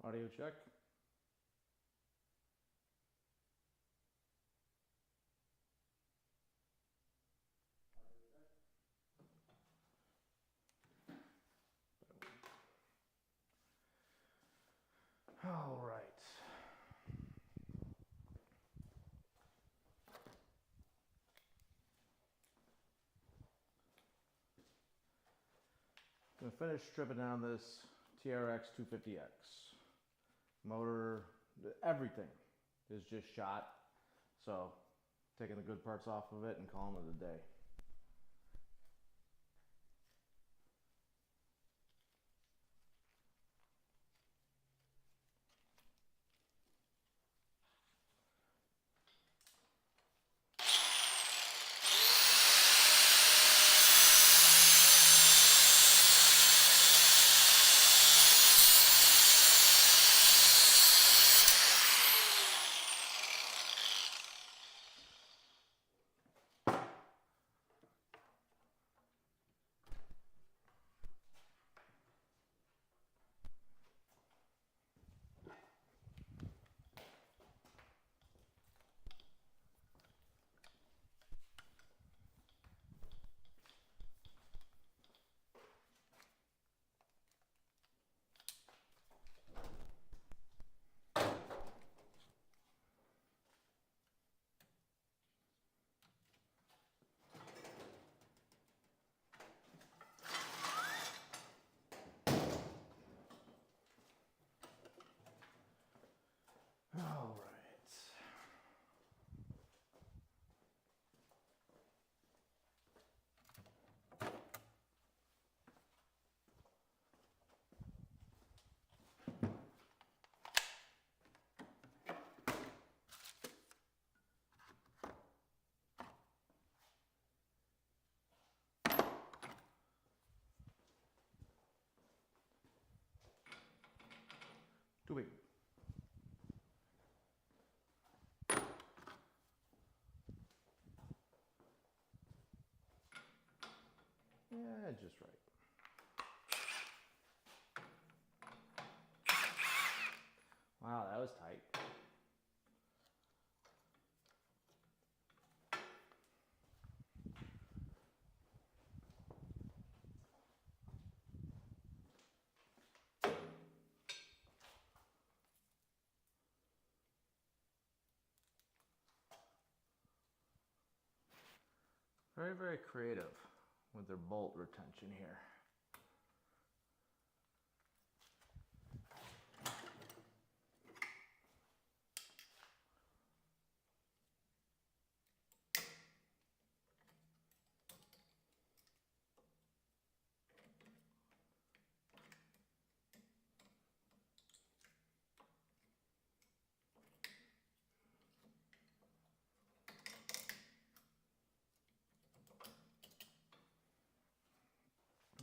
Audio check. All right. I'm gonna finish stripping down this TRX250X. Motor, everything is just shot. So taking the good parts off of it and calling it a day. All right. Too big. Yeah, just right. Wow, that was tight. Very, very creative with their bolt retention here.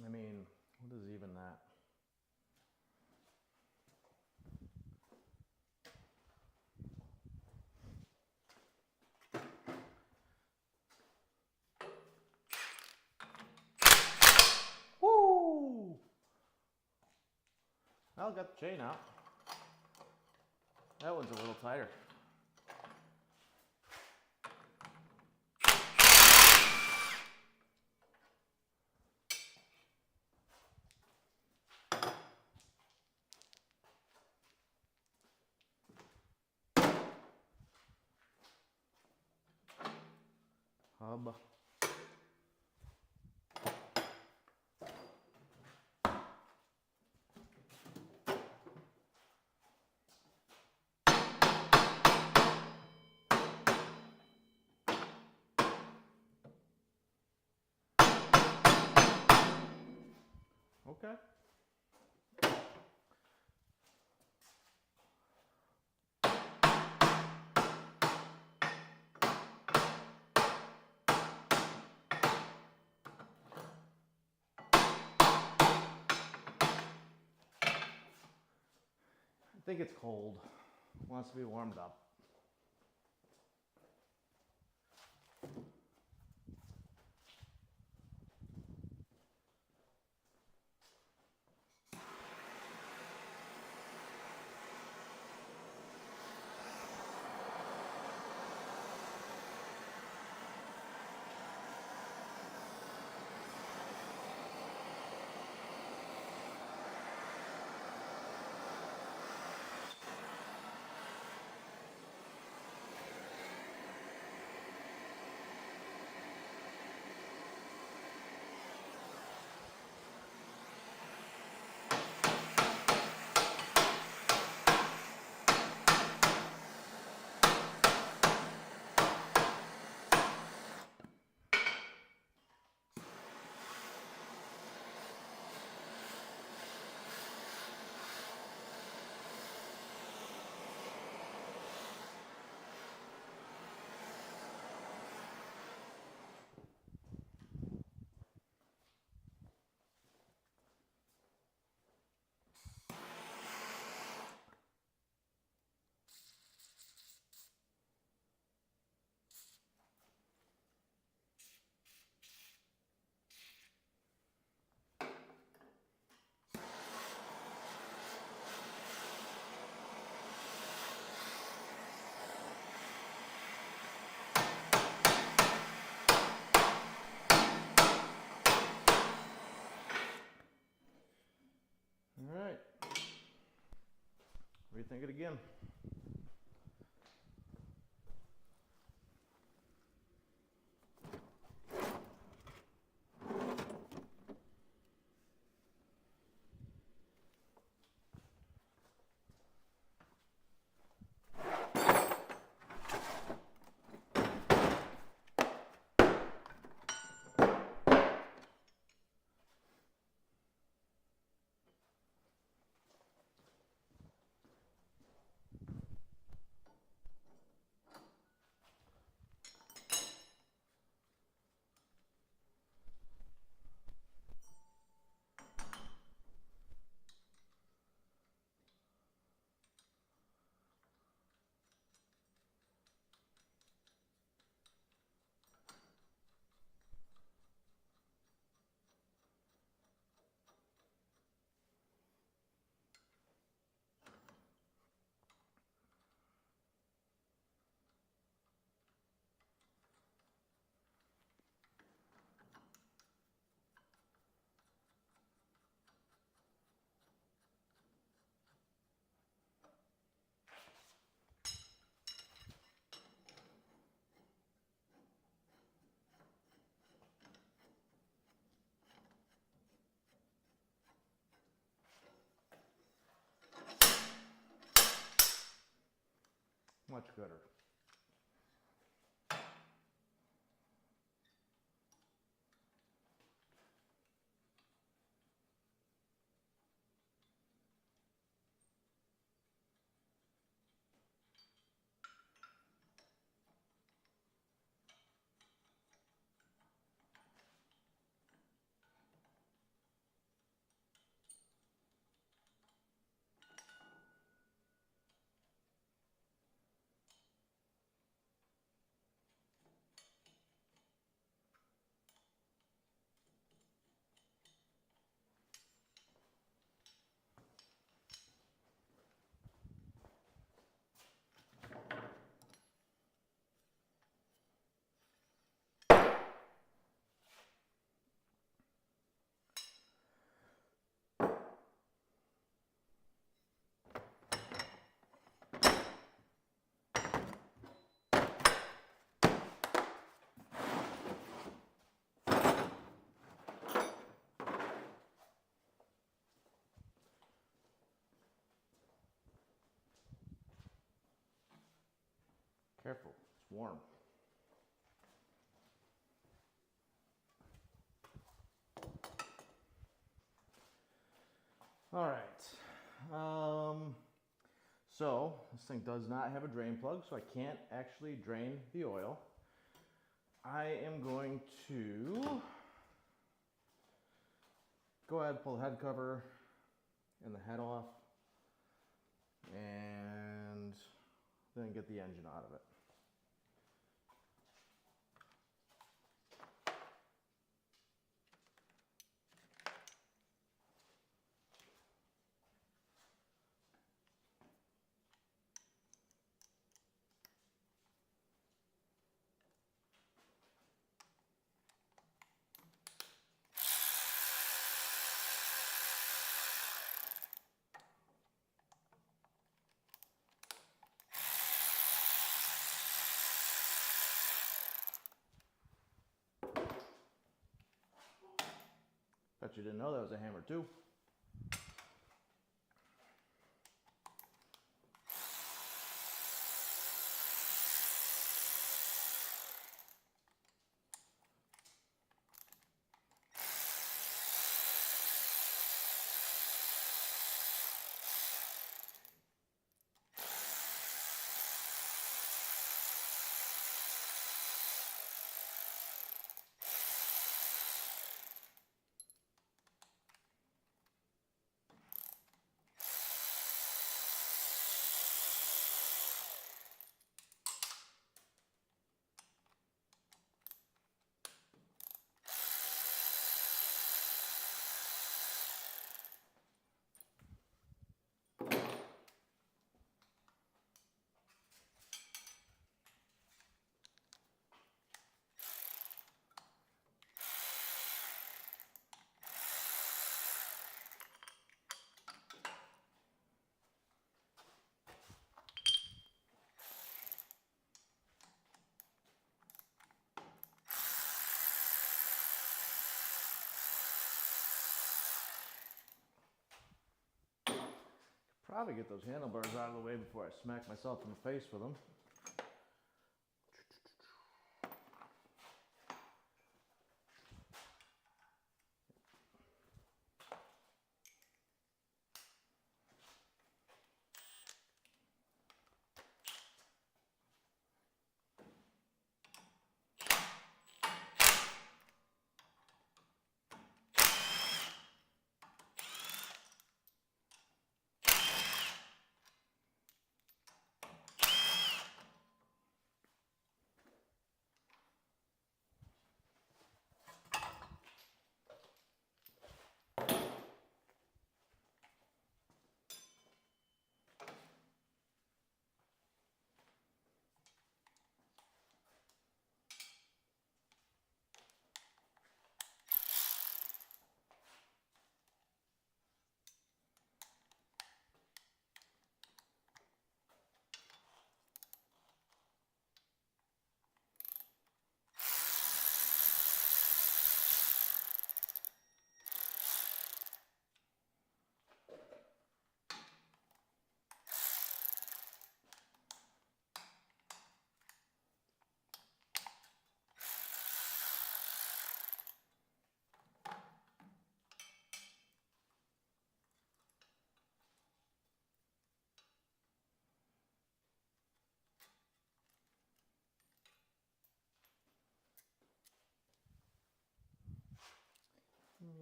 I mean, what is even that? Woo! Well, got the chain out. That one's a little tighter. Hub. Okay. I think it's cold. Wants to be warmed up. rethink it again. Much gooder. Careful, it's warm. All right. So this thing does not have a drain plug, so I can't actually drain the oil. I am going to go ahead and pull the head cover and the head off, and then get the engine out of it. Bet you didn't know that was a hammer too. probably get those handlebars out of the way before I smack myself in the face with them.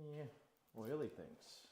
Yeah, oily things.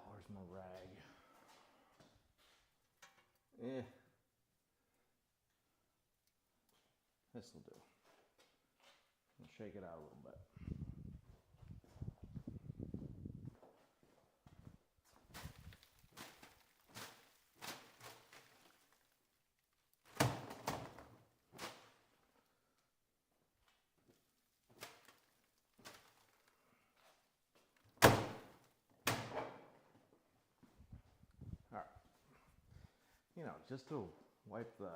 Where's my rag? This'll do. I'll shake it out a little bit. All right. You know, just to wipe the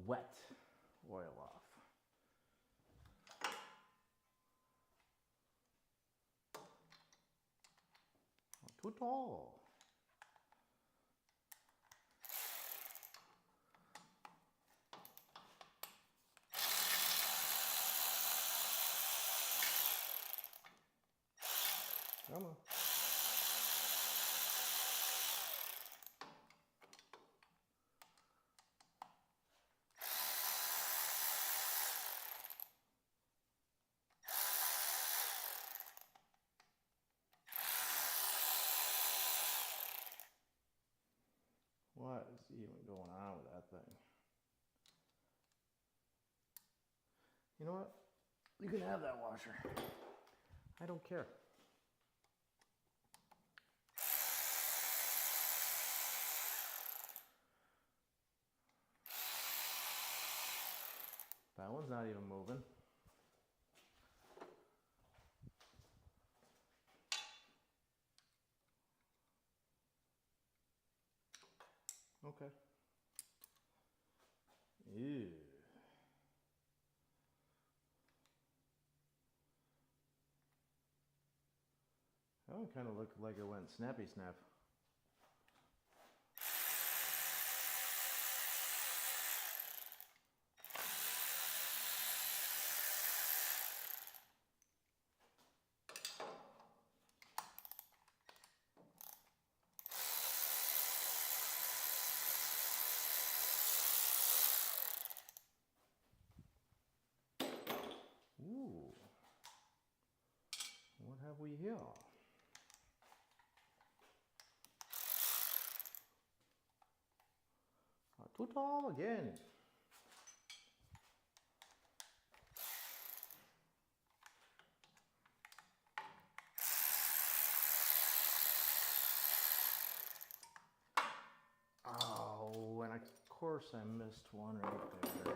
wet oil off. Too tall. Come on. What is even going on with that thing? You know what? You can have that washer. I don't care. That one's not even moving. Okay. Ew. That one kind of looked like it went snappy snap. Ooh. What have we here? Too tall again. course I missed one right there.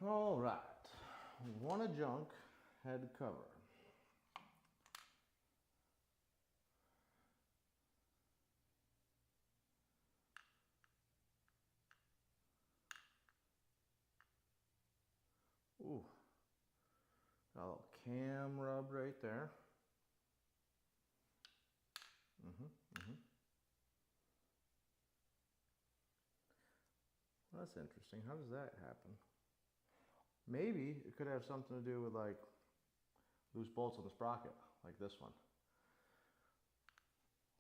All right, one of junk head cover. Ooh, got a little cam rub right there. Well, that's interesting. How does that happen? Maybe it could have something to do with like loose bolts on the sprocket, like this one.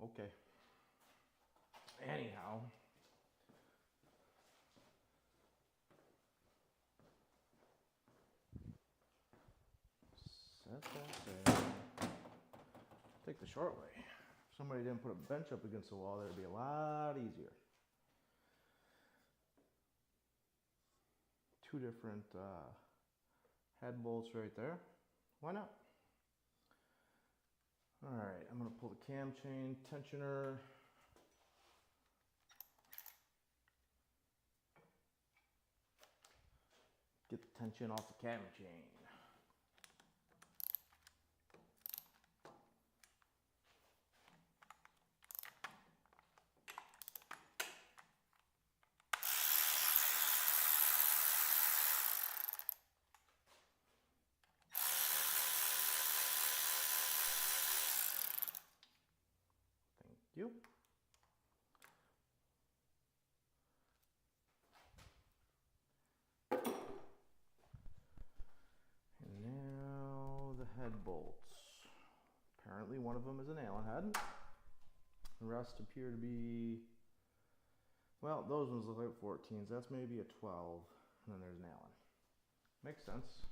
Okay. Anyhow. Set that there. Take the short way. If somebody didn't put a bench up against the wall, that'd be a lot easier. Two different head bolts right there. Why not? All right, I'm going to pull the cam chain tensioner. Get the tension off the cam chain. Thank you. And now the head bolts. Apparently one of them is an Allen head. The rest appear to be, well, those ones look like 14s. That's maybe a 12. And then there's an Allen. Makes sense.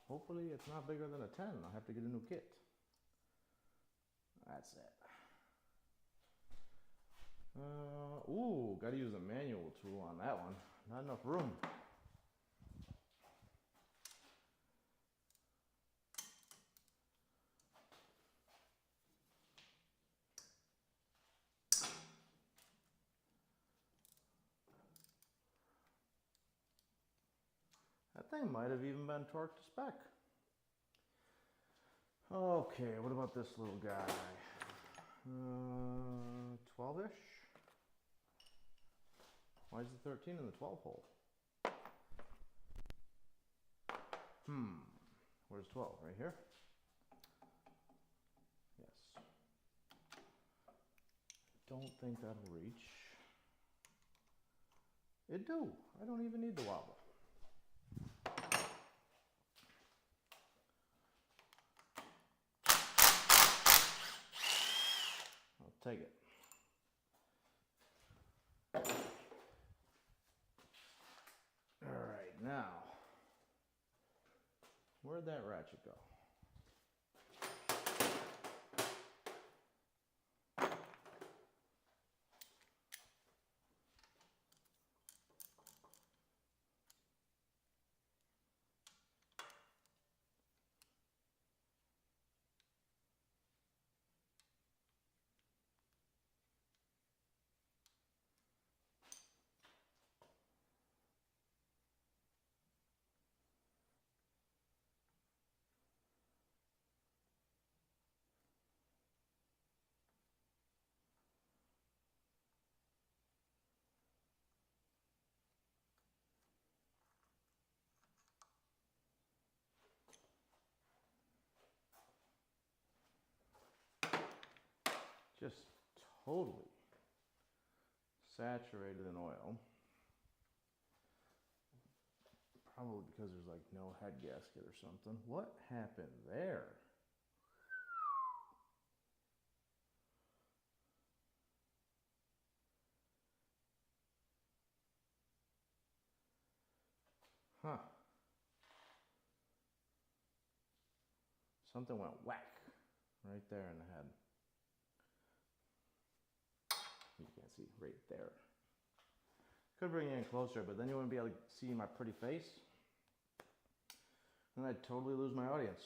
Hopefully it's not bigger than a 10. I'll have to get a new kit. That's it. Ooh, gotta use a manual tool on that one. Not enough room. That thing might have even been torqued to spec. Okay, what about this little guy? 12-ish? Why is the 13 in the 12 hole? Where's 12? Right here? Yes. Don't think that'll reach. It do. I don't even need the wobble. I'll take it. All right, now, where'd that ratchet go? Just totally saturated in oil. Probably because there's like no head gasket or something. What happened there? Huh. Something went whack right there in the head. you can't see, right there. Could bring it in closer, but then you wouldn't be able to see my pretty face. Then I'd totally lose my audience.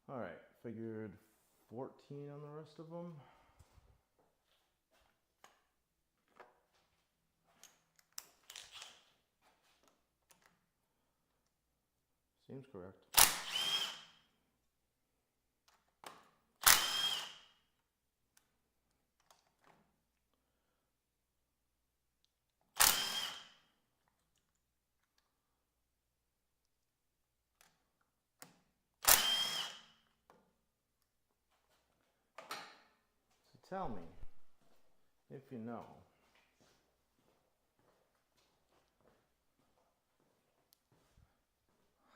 All right, figured 14 on the rest of them. Seems correct. So tell me, if you know,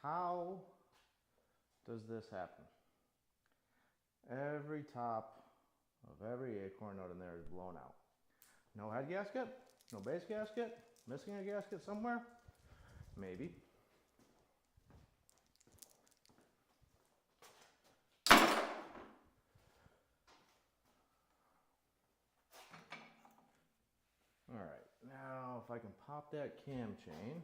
how does this happen? Every top of every acorn nut in there is blown out. No head gasket, no base gasket, missing a gasket somewhere? Maybe. All right, now if I can pop that cam chain,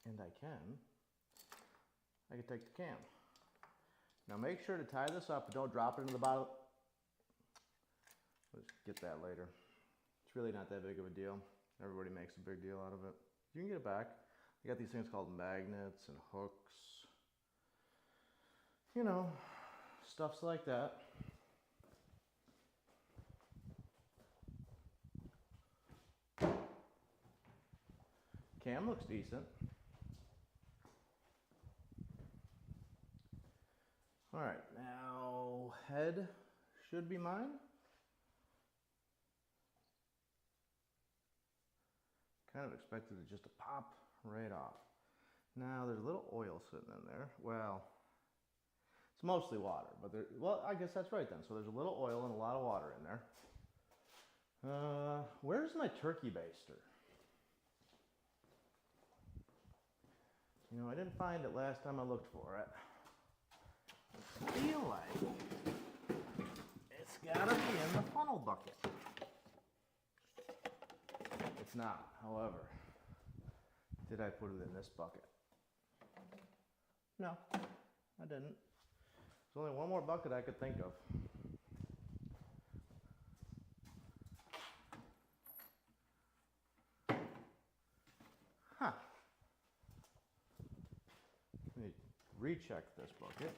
and I can take the cam. Now make sure to tie this up, but don't drop it into the bottom. Let's get that later. It's really not that big of a deal. Everybody makes a big deal out of it. You can get it back. They got these things called magnets and hooks. You know, stuffs like that. Cam looks decent. All right, now head should be mine. Kind of expected it just to pop right off. Now there's a little oil sitting in there. Well, it's mostly water, but well, I guess that's right then. So there's a little oil and a lot of water in there. Where's my turkey baster? You know, I didn't find it last time I looked for it. I feel like it's gotta be in the funnel bucket. It's not, however. Did I put it in this bucket? No, I didn't. There's only one more bucket I could think of. Huh. Let me recheck this bucket.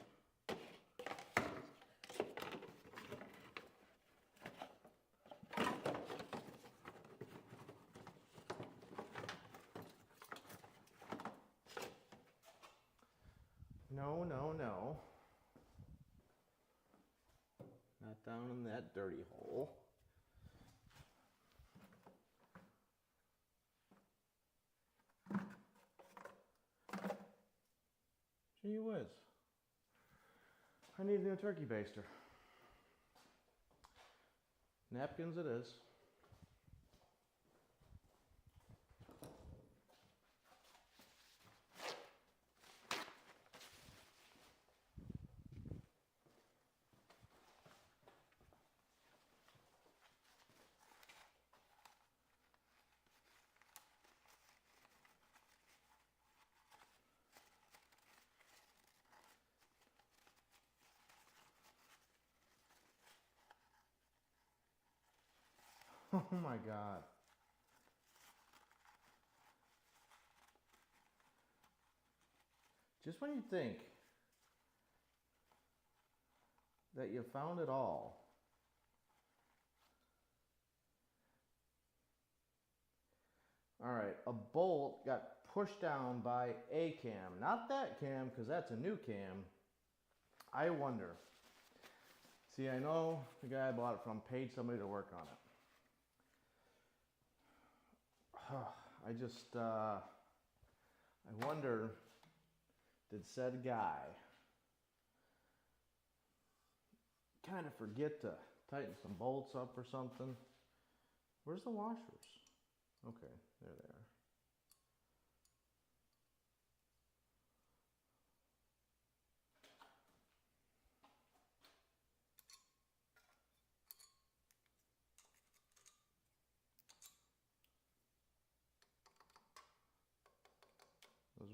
No, no, no. Not down in that dirty hole. Gee whiz. I need a new turkey baster. Napkins it is. Oh my God. Just when you think that you found it all, all right, a bolt got pushed down by a cam, not that cam, because that's a new cam. I wonder. See, I know the guy I bought it from paid somebody to work on it. I wonder, did said guy kind of forget to tighten some bolts up or something? Where's the washers? Okay, there they are.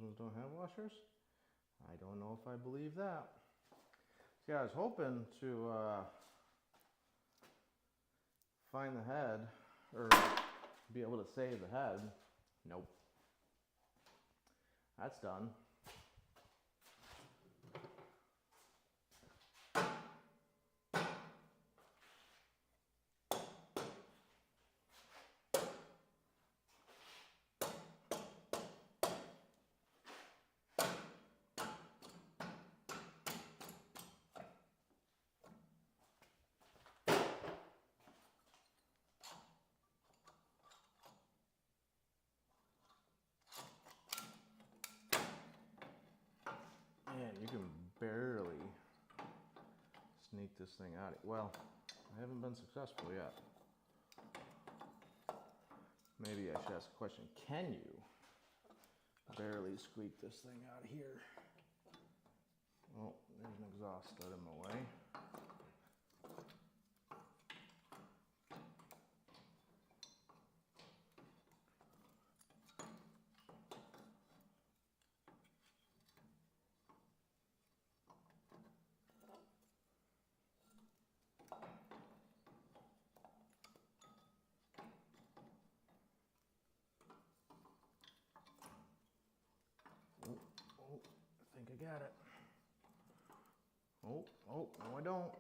ones don't have washers? I don't know if I believe that. See, I was hoping to find the head, or be able to save the head. Nope. That's done. Man, you can barely sneak this thing out. Well, I haven't been successful yet. Maybe I should ask a question. Can you barely squeak this thing out of here? Oh, there's an exhaust stud in my way. I think I got it. Oh, no I don't.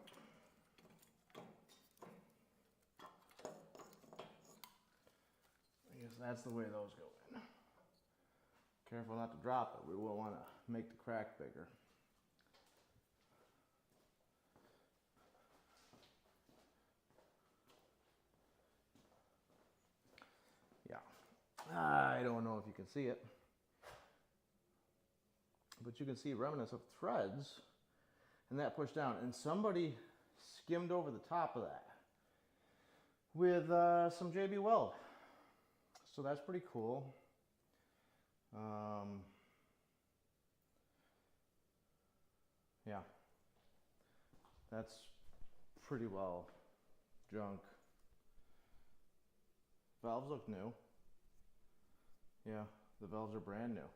I guess that's the way those go in. Careful not to drop it. We will want to make the crack bigger. Yeah. I don't know if you can see it, but you can see remnants of threads and that pushed down, and somebody skimmed over the top of that with some JB Weld. So that's pretty cool. Yeah, that's pretty well junk. Valves look new. Yeah, the valves are brand new.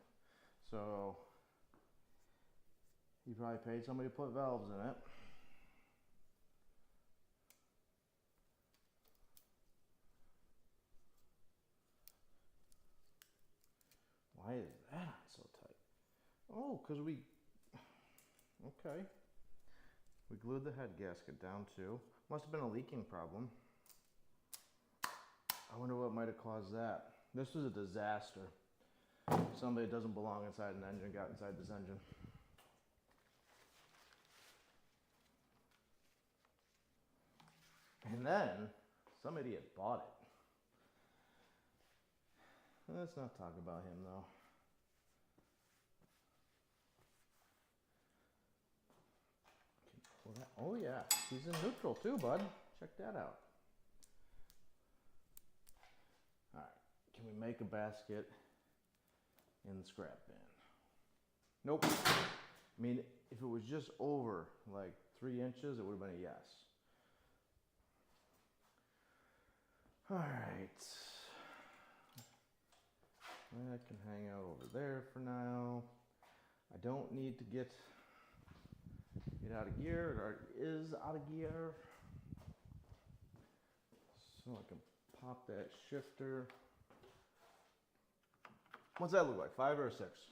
So you probably paid somebody to put valves in it. Why is that so tight? Oh, because okay. We glued the head gasket down too. Must have been a leaking problem. I wonder what might have caused that. This was a disaster. Somebody that doesn't belong inside an engine got inside this engine. And then some idiot bought it. Let's not talk about him though. Oh yeah, he's in neutral too, bud. Check that out. All right, can we make a basket in the scrap bin? Nope. I mean, if it was just over like 3 inches, it would have been a yes. All right. That can hang out over there for now. I don't need to get out of gear. It already is out of gear. So I can pop that shifter. What's that look like? 5 or a 6?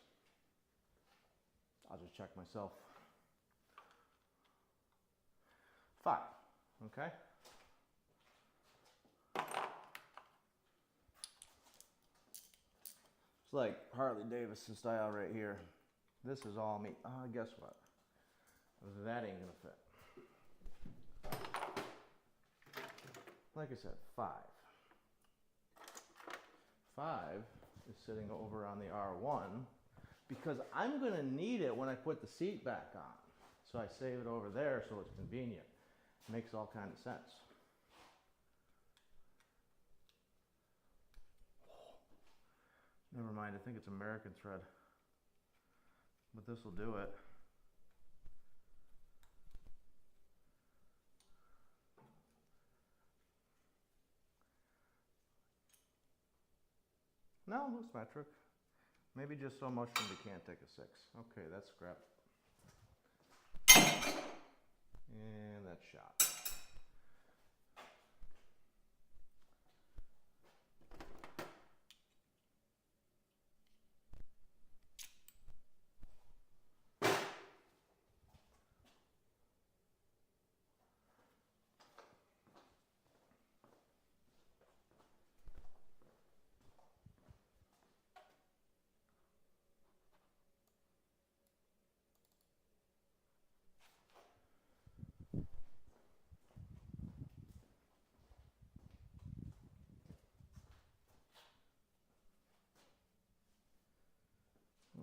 I'll just check myself. 5, okay? It's like Harley Davidson style right here. This is all me. Guess what? That ain't gonna fit. Like I said, 5. 5 is sitting over on the R1 because I'm gonna need it when I put the seat back on. So I save it over there so it's convenient. Makes all kinds of sense. Never mind, I think it's American thread. But this will do it. No, it looks metric. Maybe just so much that we can't take a 6. Okay, that's scrap. And that's shot.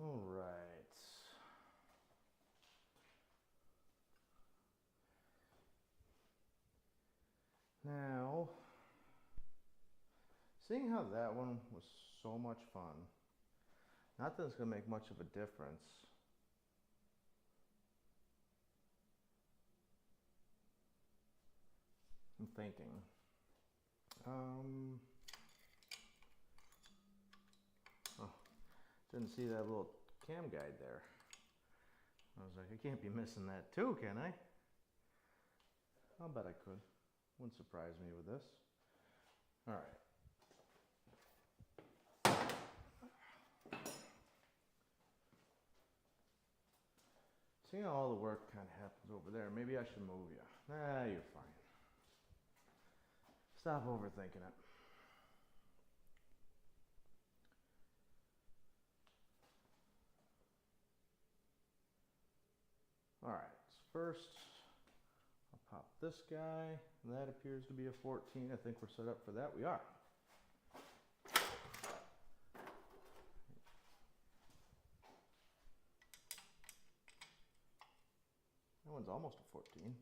All right. Now, seeing how that one was so much fun, not that it's going to make much of a difference. I'm thinking. Oh, didn't see that little cam guide there. I was like, I can't be missing that too, can I? I'll bet I could. Wouldn't surprise me with this. All right. Seeing how all the work kind of happens over there, maybe I should move you. Nah, you're fine. Stop overthinking it. All right, so first I'll pop this guy, and that appears to be a 14. I think we're set up for that. We are. That one's almost a 14.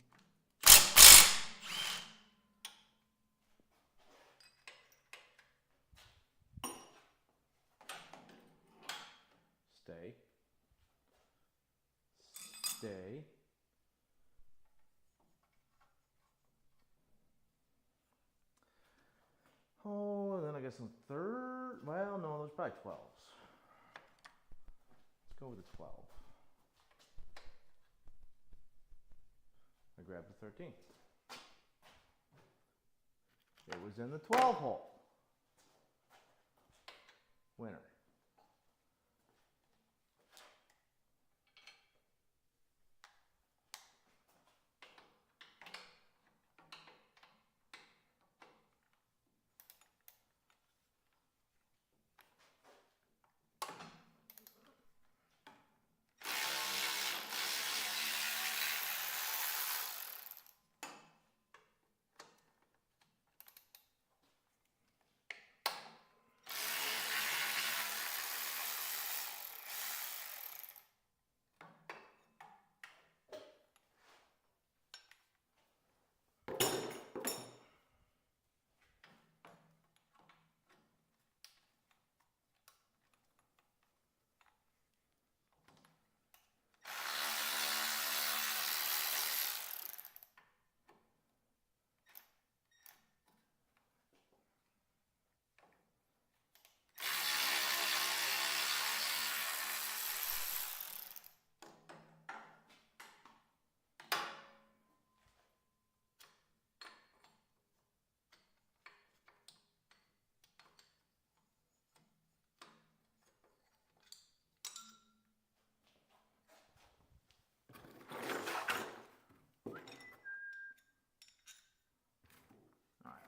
Stay. Stay. Oh, and then I guess some third. Well, no, there's probably 12s. Let's go with the 12. I grabbed the 13. It was in the 12 hole. Winner.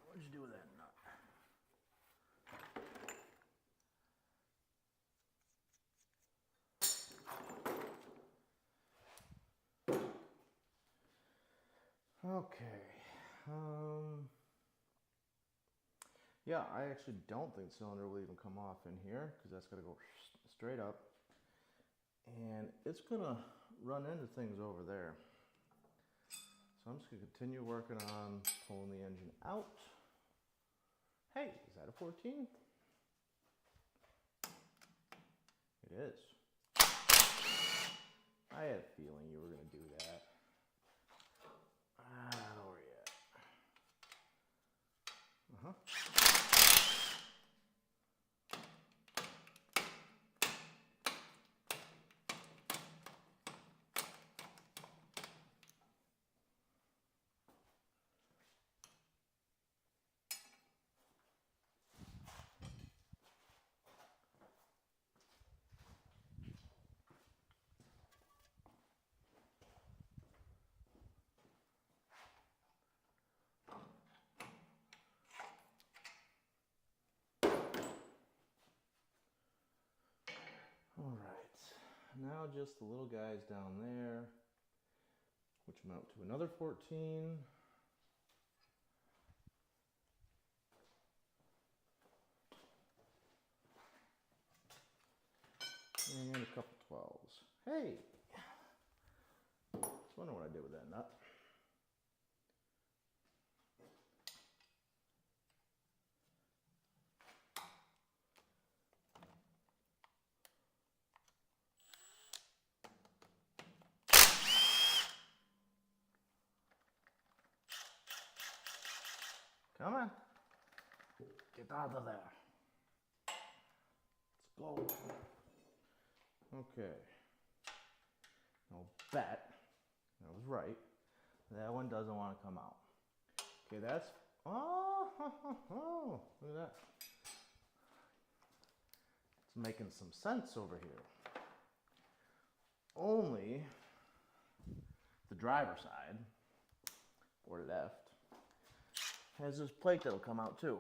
What'd you do with that nut? Okay. Yeah, I actually don't think the cylinder will even come off in here because that's going to go straight up. And it's going to run into things over there. So I'm just going to continue working on pulling the engine out. Hey, is that a 14? It is. I had a feeling you were going to do that. I don't know where you at. Uh-huh. 14. Now just the little guys down there, which mount to another 14. And a couple 12s. Hey! I was wondering what I did with that nut. Come on. Get out of there. Let's go. Okay. I'll bet I was right. That one doesn't want to come out. Okay, that's... Oh, look at that. It's making some sense over here. Only the driver's side, or left, has this plate that'll come out too.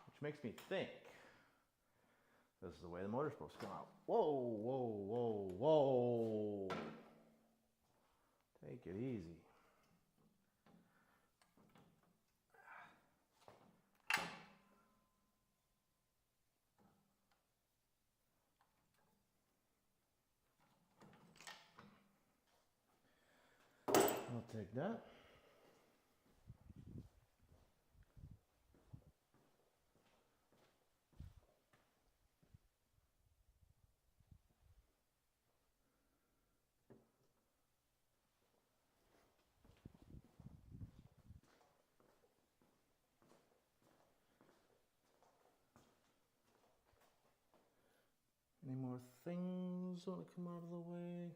Which makes me think this is the way the motor's supposed to come out. Whoa, whoa, whoa, whoa. Take it easy. I'll take that. Any more things want to come out of the way?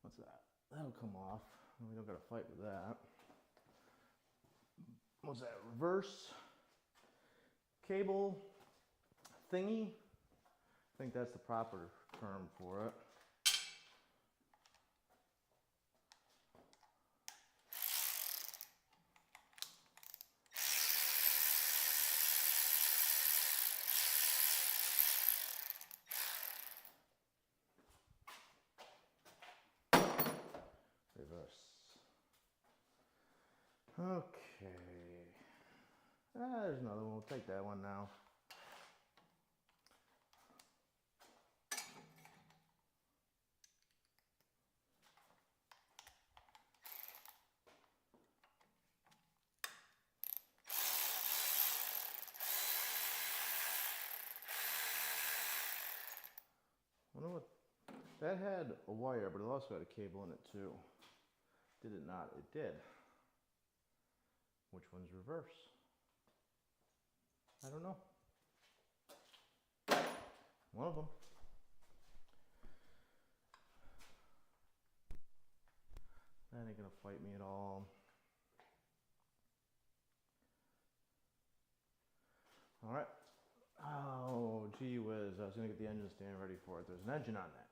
What's that? That'll come off. We don't gotta fight with that. What's that? Reverse cable thingy? I think that's the proper term for it. Reverse. Okay. There's another one. We'll take that one now. I wonder what that had a wire, but it also had a cable in it too. Did it not? It did. Which one's reverse? I don't know. One of them. That ain't gonna fight me at all. All right. Oh, gee whiz. I was gonna get the engine stand ready for it. There's an engine on that.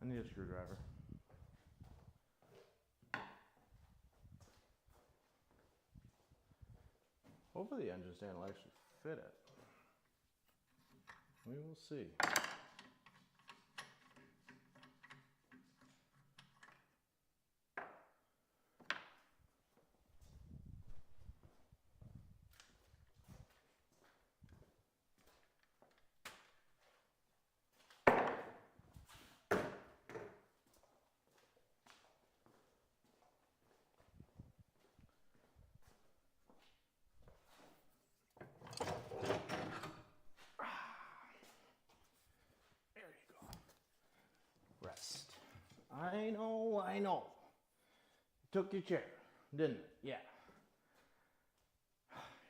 I need a screwdriver. Hopefully the engine stand will actually fit it. We will see. I know. Took your chair. didn't it? Yeah.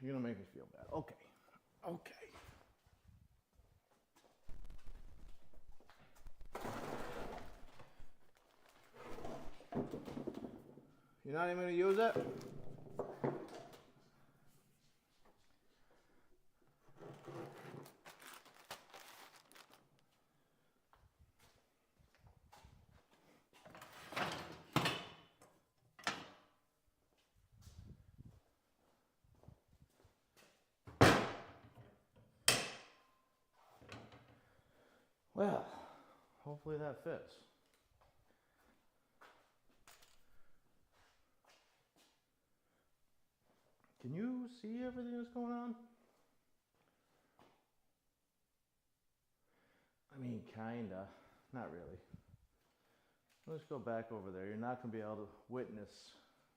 You're gonna make me feel bad. Okay. Okay. You're not even gonna use it? Well, hopefully that fits. Can you see everything that's going on? I mean, kinda. Not really. Let's go back over there. You're not going to be able to witness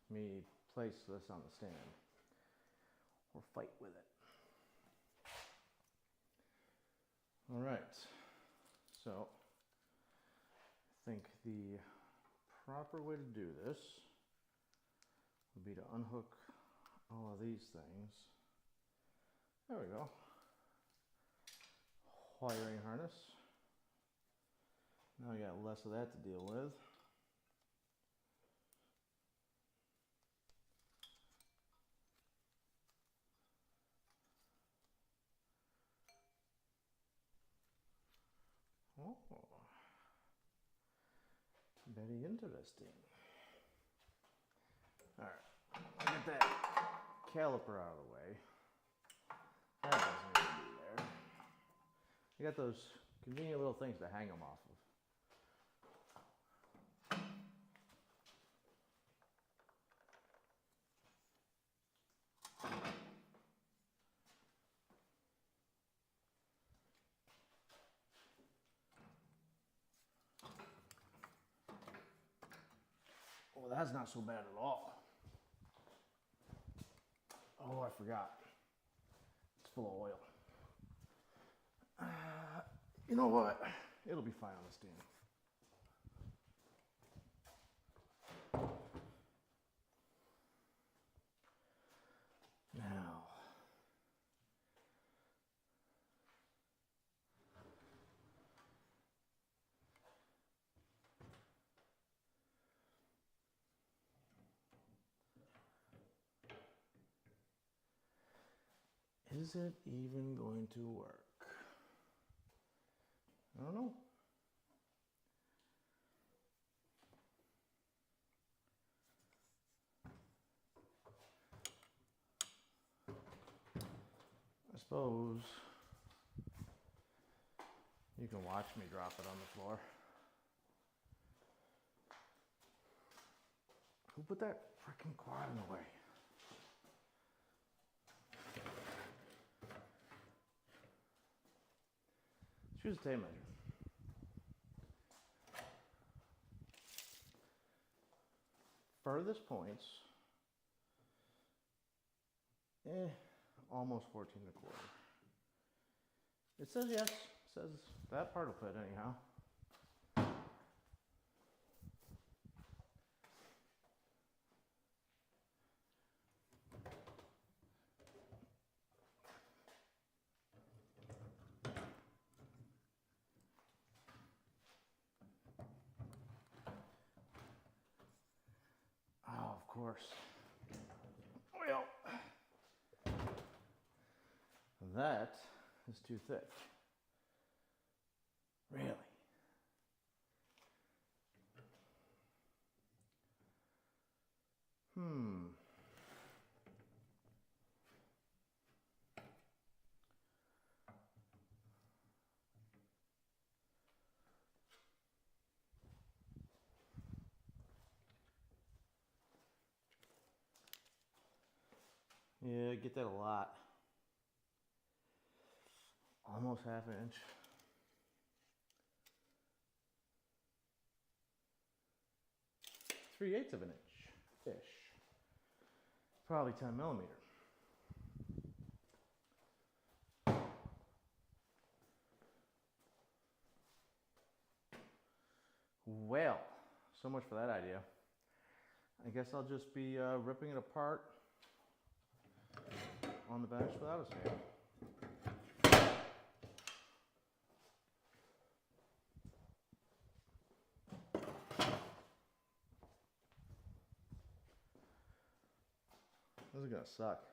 me place this on the stand or fight with it. All right. So, I think the proper way to do this would be to unhook all of these things. There we go. Wiring harness. Now I got less of that to deal with. Oh, very interesting. All right, I'll get that caliper out of the way. That doesn't need to be there. You got those convenient little things to hang them off of. Well, that's not so bad at all. Oh, I forgot. It's full of oil. You know what? It'll be fine on the stand. Now, is it even going to work? I don't know. I suppose you can watch me drop it on the floor. Who put that freaking quad in the way? Let's use a tape measure. Furthest points, almost 14 1/4. It says yes. It says that part will fit anyhow. Oh, of course. Well, that is too thick. Really? Yeah, I get that a lot. Almost half an inch. 3/8 of an inch-ish. Probably 10 millimeter. Well, so much for that idea. I guess I'll just be ripping it apart on the bench without a sand. This is gonna suck.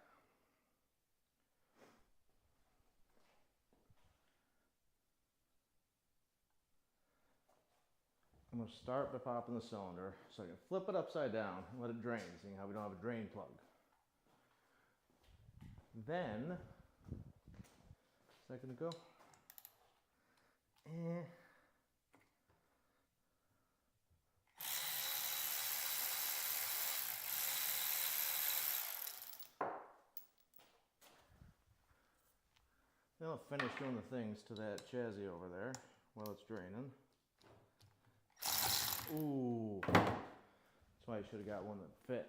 I'm going to start by popping the cylinder so I can flip it upside down and let it drain, seeing how we don't have a drain plug. Then, second ago, then I'll finish doing the things to that chassis over there while it's draining. Ooh, that's why I should have got one that fit.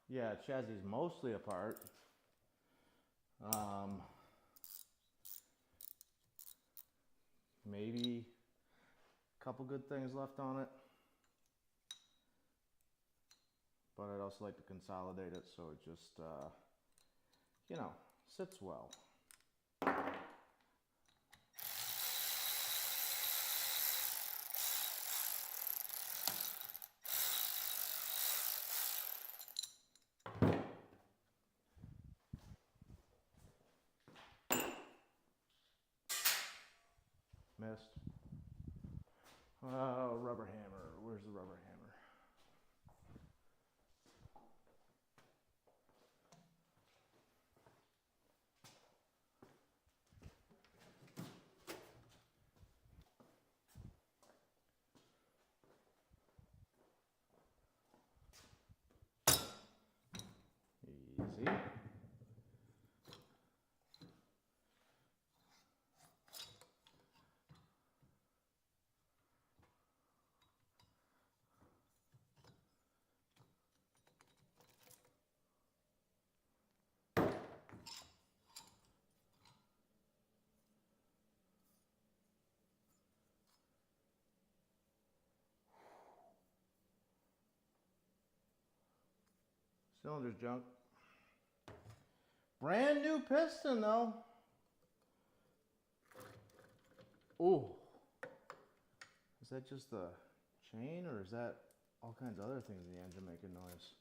Yeah, chassis is mostly apart. Maybe a couple good things left on it. But I'd also like to consolidate it so it just, you know, sits well. Missed. Rubber hammer. Where's the rubber hammer? Easy. Cylinder's junk. Brand new piston though. Ooh. Is that just the chain or is that all kinds of other things in the engine making noise?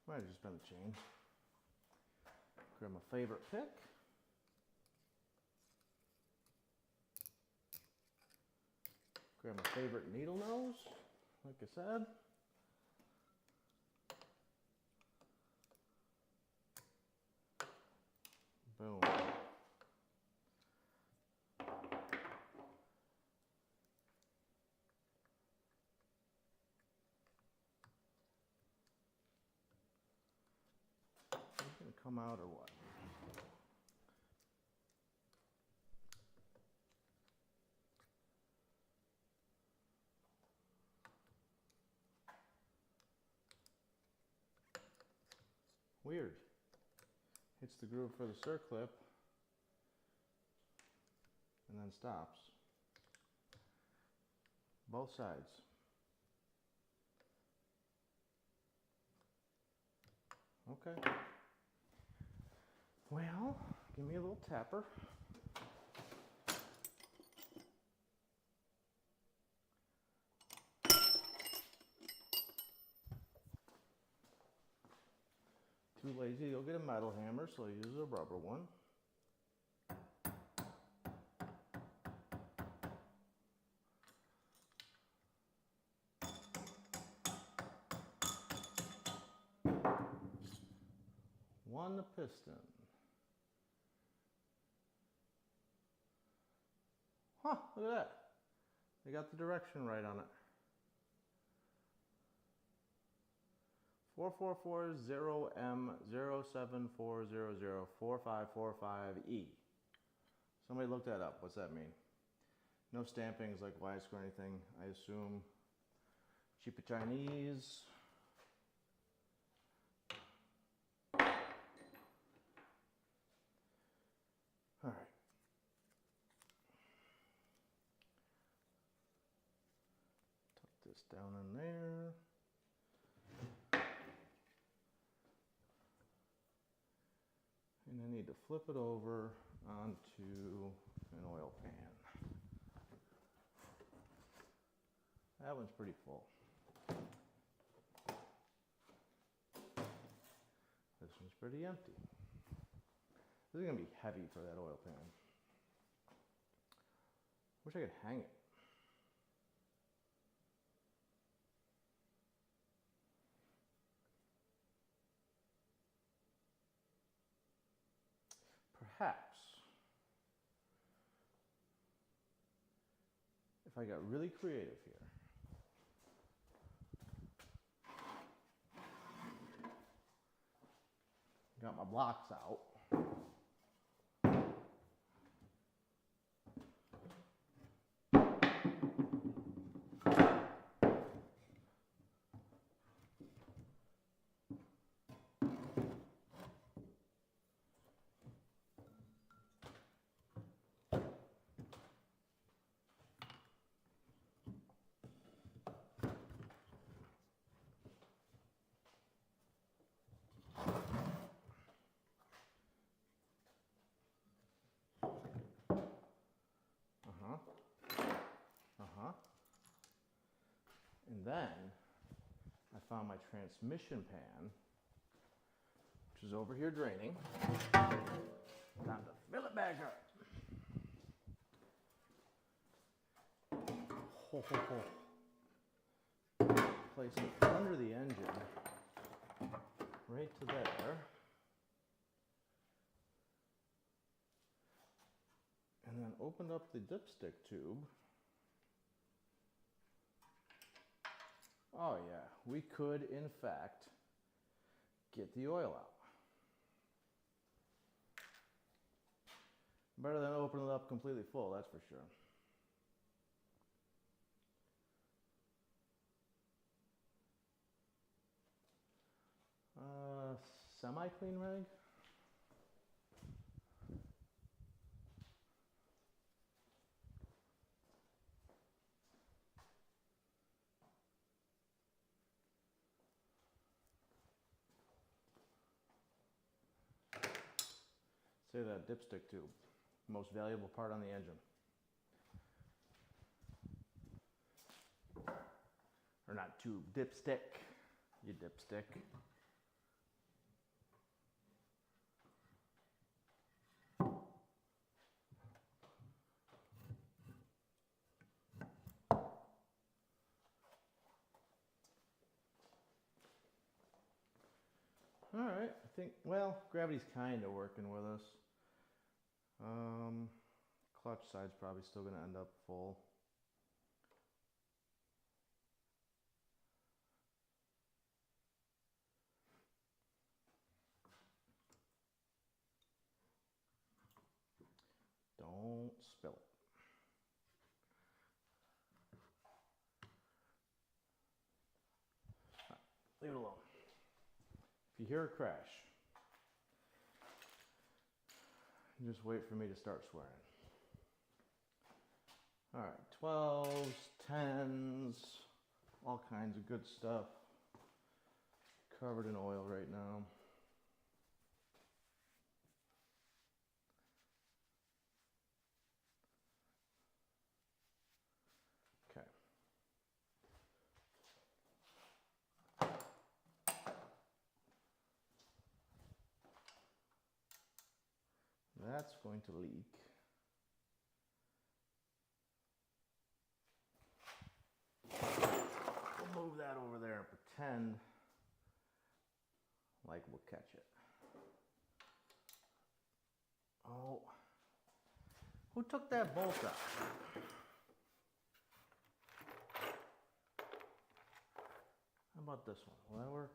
Might have just been the chain. Grab my favorite pick. Grab my favorite needle nose, like I said. Boom. Is it gonna come out or what? Weird. Hits the groove for the circlip and then stops. Both sides. Okay. Well, give me a little tapper. Too lazy to go get a metal hammer, so I use a rubber one. One piston. Huh, look at that. They got the direction right on it. 4440M074004545E. Somebody look that up. What's that mean? No stampings like Weisk or anything. I assume cheaper Chinese. All right. Tuck this down in there. And I need to flip it over onto an oil pan. That one's pretty full. This one's pretty empty. This is gonna be heavy for that oil pan. Wish I could hang it. Perhaps if I got really creative here. Got my blocks out. And then I found my transmission pan, which is over here draining. Time to fill it back up. Ho, ho, ho. Place it under the engine, right to there. And then open up the dipstick tube. Oh yeah, we could in fact get the oil out. Better than open it up completely full, that's for sure. Semi-clean rag? Say that dipstick tube, most valuable part on the engine. Or not tube, dipstick, you dipstick. All right, I think, well, gravity's kind of working with us. Clutch side's probably still going to end up full. Don't spill it. Right, leave it alone. If you hear a crash, just wait for me to start swearing. All right, 12s, 10s, all kinds of good stuff. Covered in oil right now. Okay. That's going to leak. We'll move that over there and pretend like we'll catch it. Oh, who took that bolt out? How about this one? Will that work?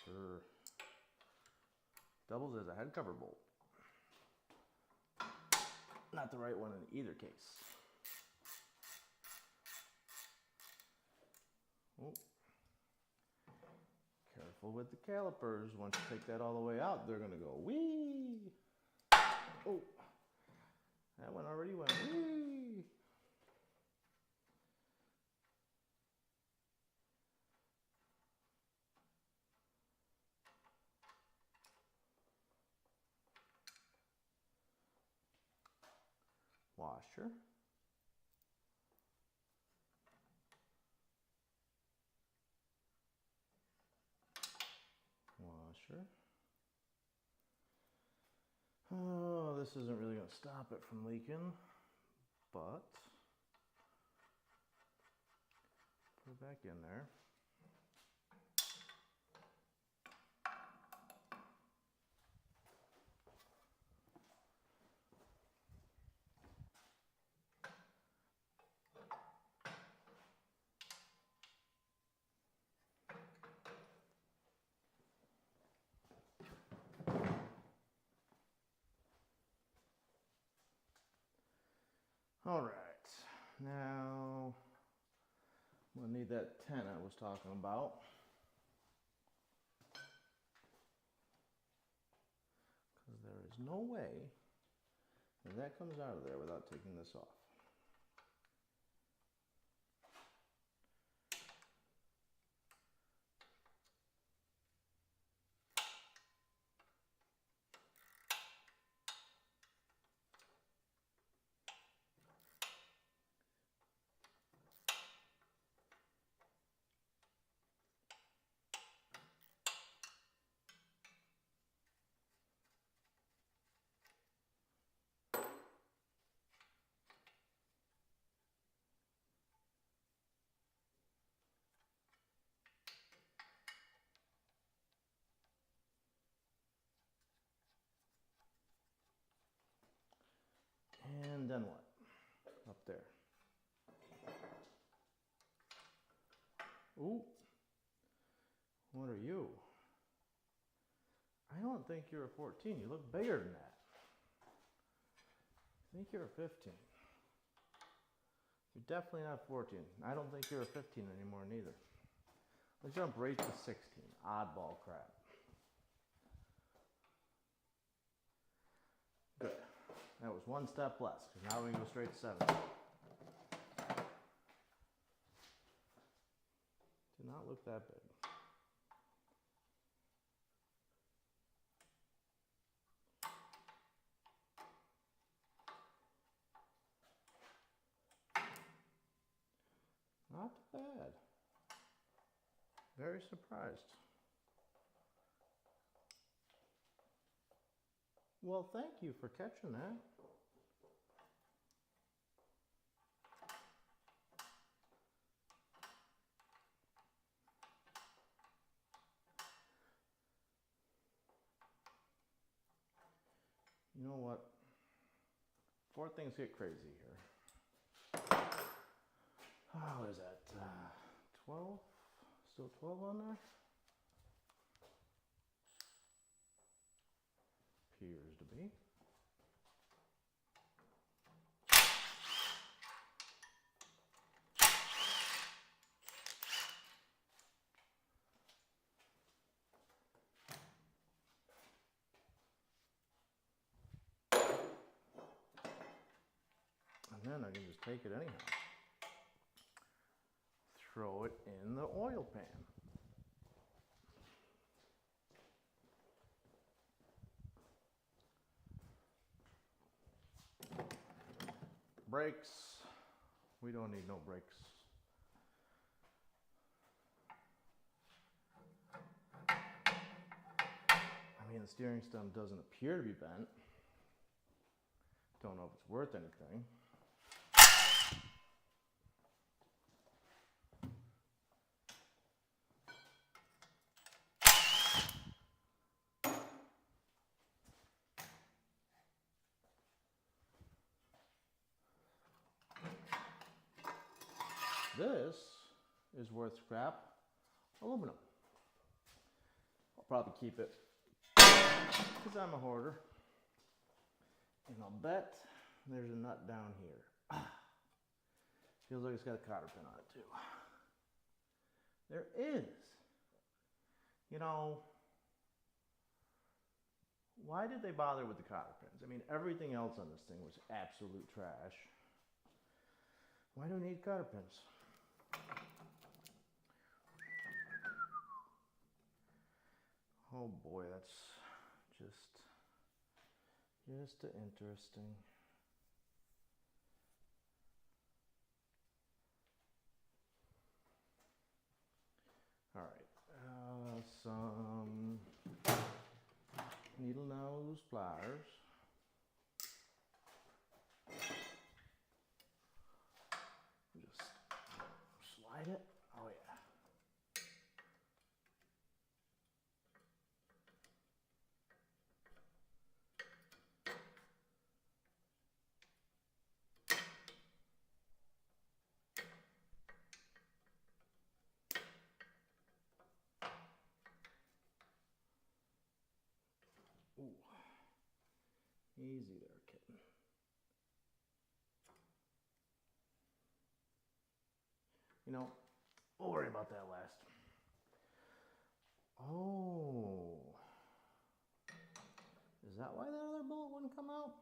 Sure. Doubles as a head cover bolt. Not the right one in either case. Oh. Careful with the calipers. Once you take that all the way out, they're going to go wee. Oh, that one already went wee. Washer. Washer. Oh, this isn't really going to stop it from leaking, but put it back in there. All right, now we'll need that tent I was talking about. Because there is no way that comes out of there without taking this off. And then what? Up there. Ooh. What are you? I don't think you're a 14. You look bigger than that. I think you're a 15. You're definitely not 14. I don't think you're a 15 anymore neither. Let's jump right to 16. Oddball crap. Good. That was one step less, because now we can go straight to 17. Did not look that big. Not bad. Very surprised. Well, thank you for catching that. You know what? Before things get crazy here. Oh, what is that? 12? Still 12 on there? Appears to be. And then I can just take it anyhow. Throw it in the oil pan. Brakes. We don't need no brakes. I mean, the steering stem doesn't appear to be bent. Don't know if it's worth anything. This is worth scrap aluminum. I'll probably keep it because I'm a hoarder. And I'll bet there's a nut down here. Feels like it's got a cotter pin on it too. There is. You know, why did they bother with the cotter pins? I mean, everything else on this thing was absolute trash. Why do we need cotter pins? Oh boy, that's just interesting. All right, some needle nose pliers. Just slide it. Oh yeah. Ooh. Easy there, kitten. You know, we'll worry about that last. Oh. Is that why that other bullet wouldn't come out?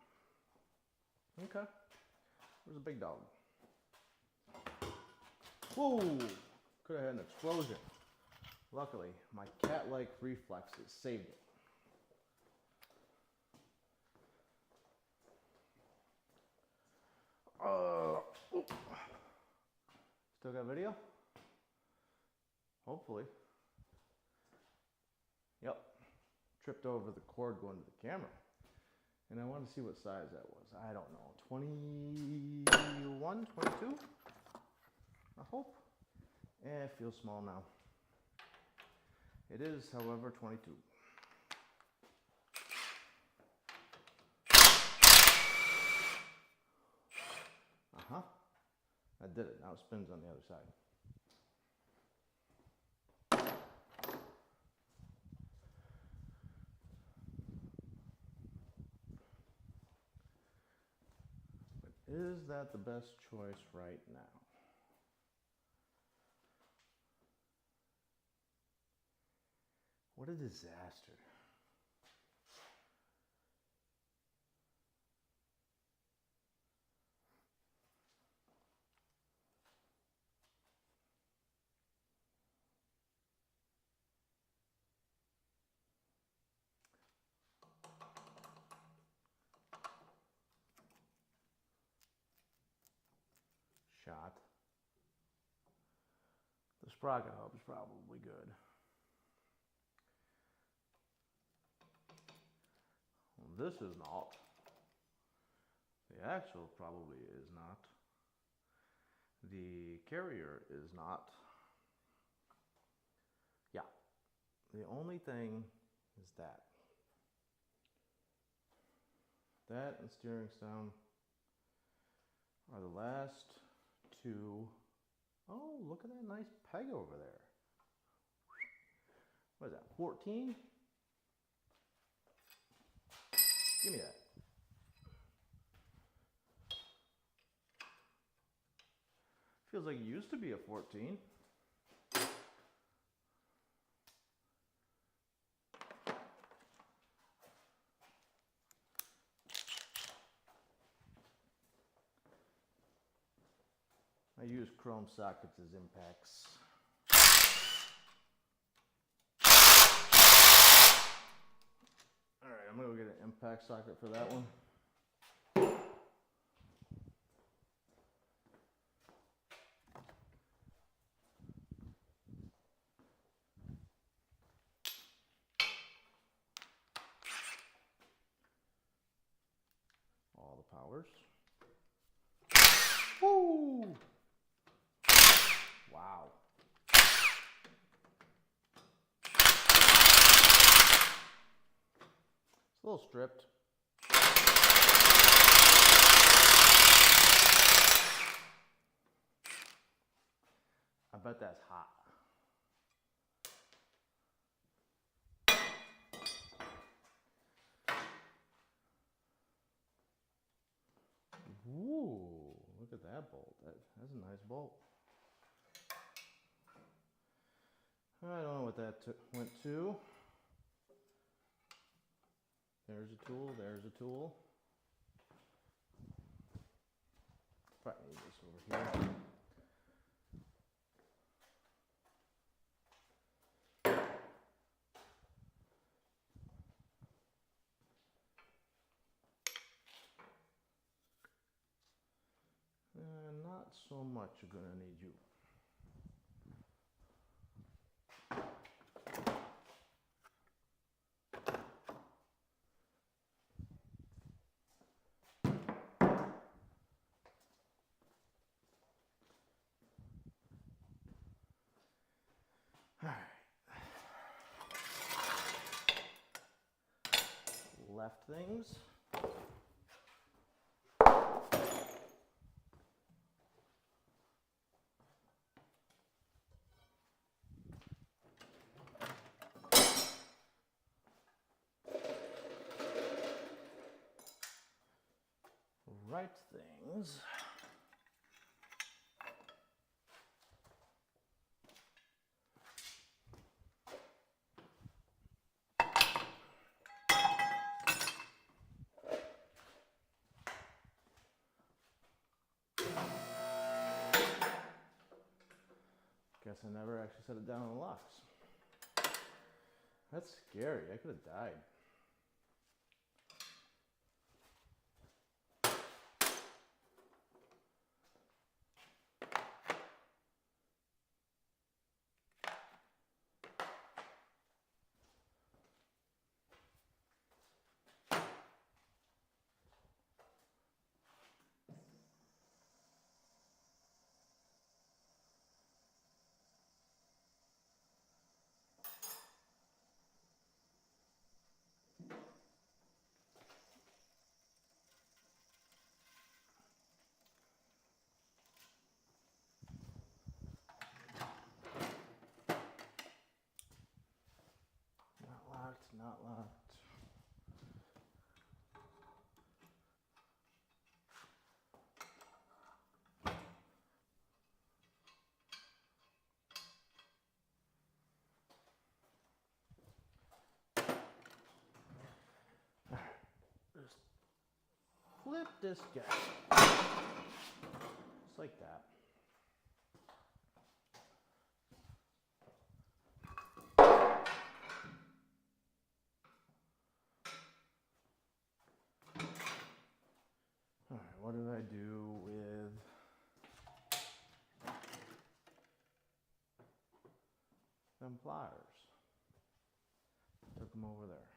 Okay. Where's the big dog? Whoa! Could have had an explosion. Luckily, my cat-like reflexes saved it. Still got video? Hopefully. Yep. Tripped over the cord going to the camera. And I wanted to see what size that was. I don't know. 21, 22? I hope. It feels small now. It is, however, 22. I did it. Now it spins on the other side. But is that the best choice right now? What a disaster. Shot. The sprocket hub is probably good. Well, this is not. The axle probably is not. The carrier is not. Yeah. The only thing is that. That and steering stem are the last two. Oh, look at that nice peg over there. What is that, 14? Give me that. Feels like it used to be a 14. I use chrome sockets as impacts. All right, I'm gonna go get an impact socket for that one. All the powers. Woo! Wow. It's a little stripped. I bet that's hot. that bolt. That's a nice bolt. I don't know what that went to. There's a tool, there's a tool. Probably need this over here. Not so much you're gonna need you. Alright. Left things. Right things. Guess I never actually set it down on the locks. That's scary. I could have died. Not locked. All right. Just flip this guy. Just like that. What did I do with them pliers? Took them over there.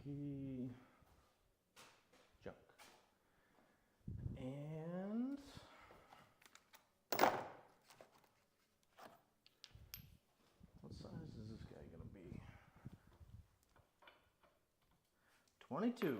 Key junk. And what size is this guy gonna be? 22.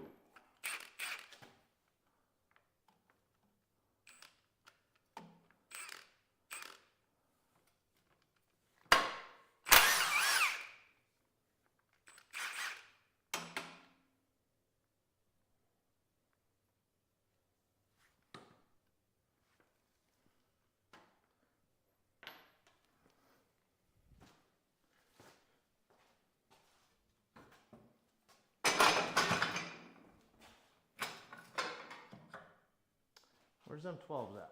Where's them 12s at?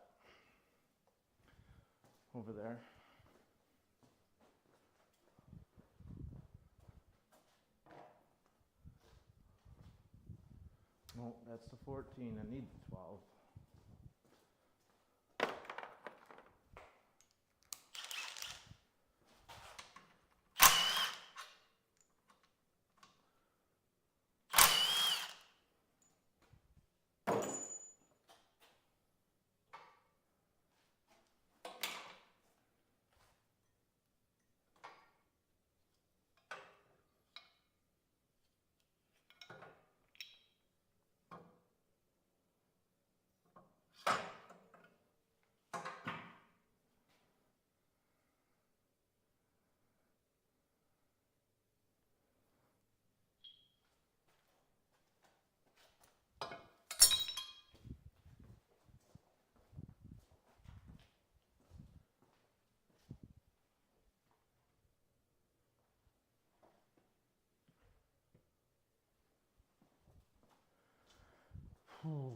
Over there. No, that's the 14. I need the 12. Whew.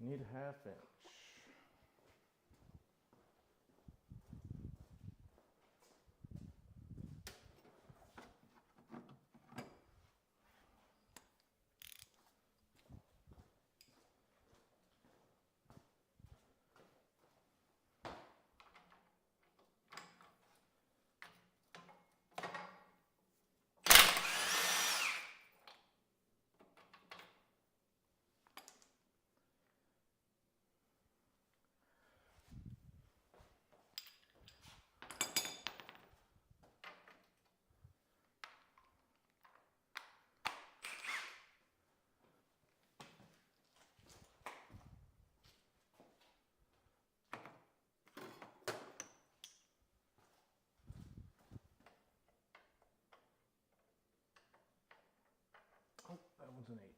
Need a 1/2 inch. Oh, that one's an 8.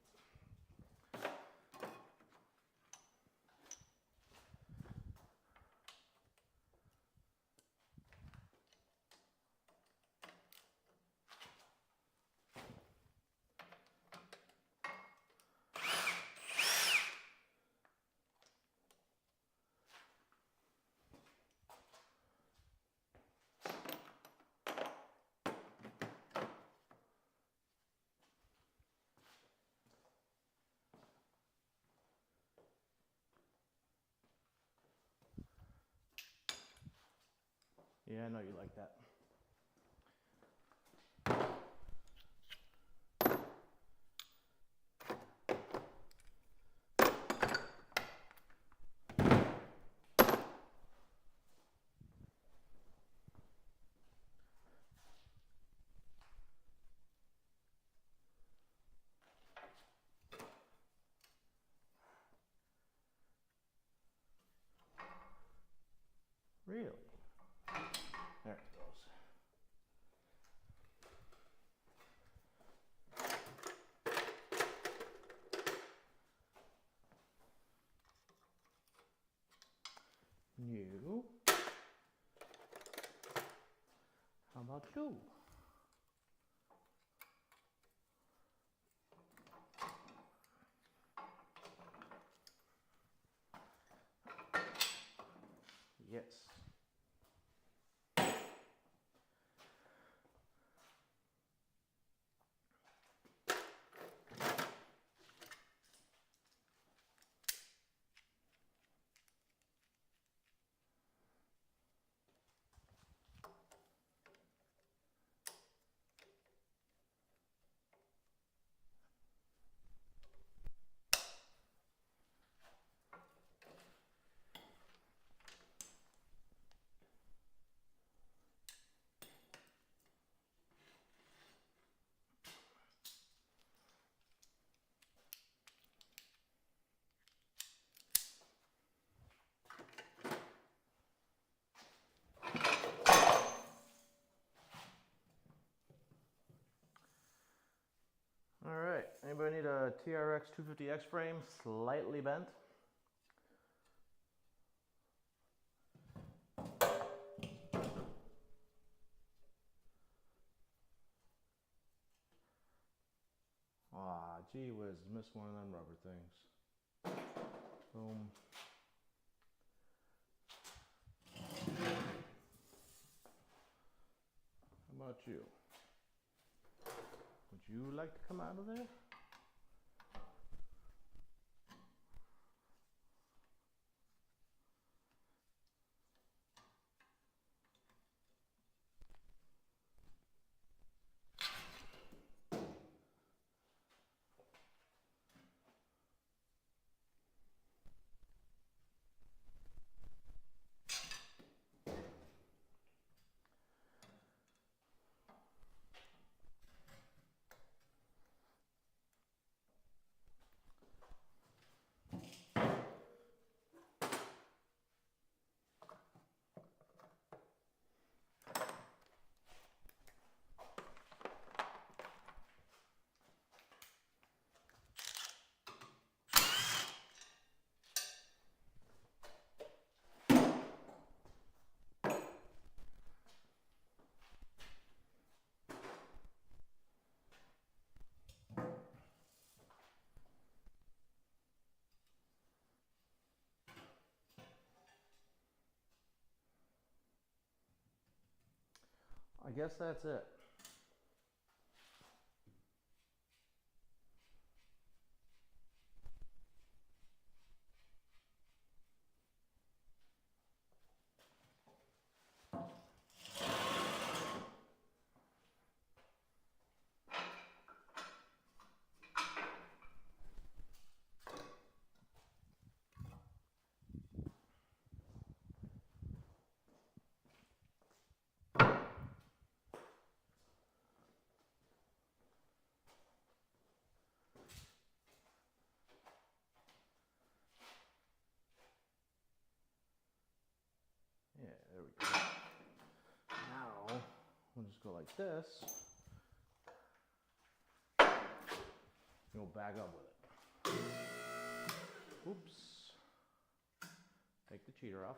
Yeah, I know you like that. Really? There it goes. Ooh. Yes. All right, anybody need a TRX 250X frame slightly bent? Ah, gee whiz, missed one of them rubber things. Boom. How about you? Would you like to come out of there? I guess that's it. Yeah, there we go. Now, we'll just go like this. Go back up with it. Oops. Take the cheater off.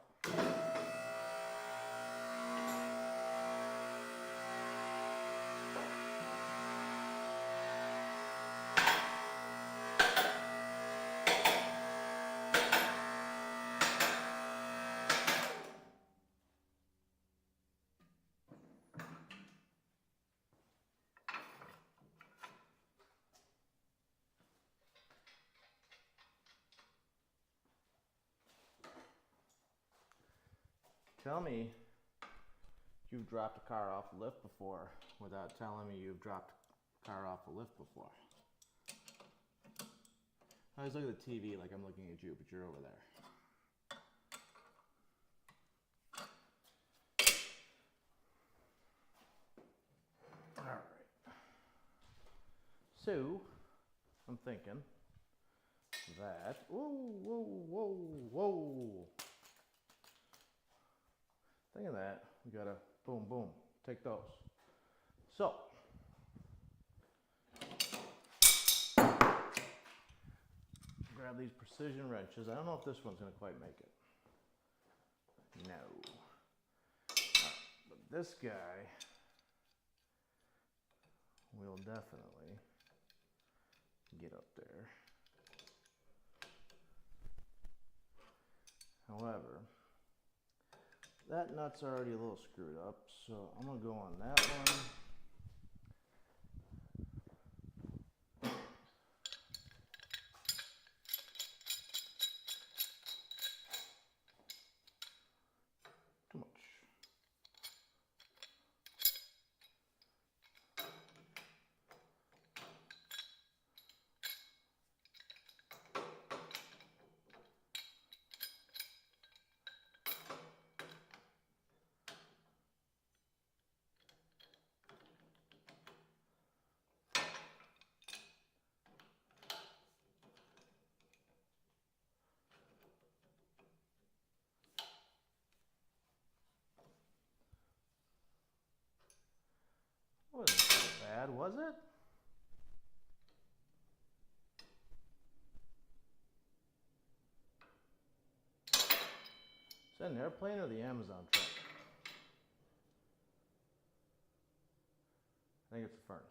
Tell me you've dropped a car off a lift before without telling me you've dropped a car off a lift before. I was looking at the TV like I'm looking at you, but you're over there. All right. So, I'm thinking that, whoa. Thinking that, we gotta boom, take those. So, grab these precision wrenches. I don't know if this one's gonna quite make it. No. But this guy will definitely get up there. However, that nut's already a little screwed up, so I'm gonna go on that one. Too much. Wasn't so bad, was it? Is that an airplane or the Amazon truck? I think it's a furnace.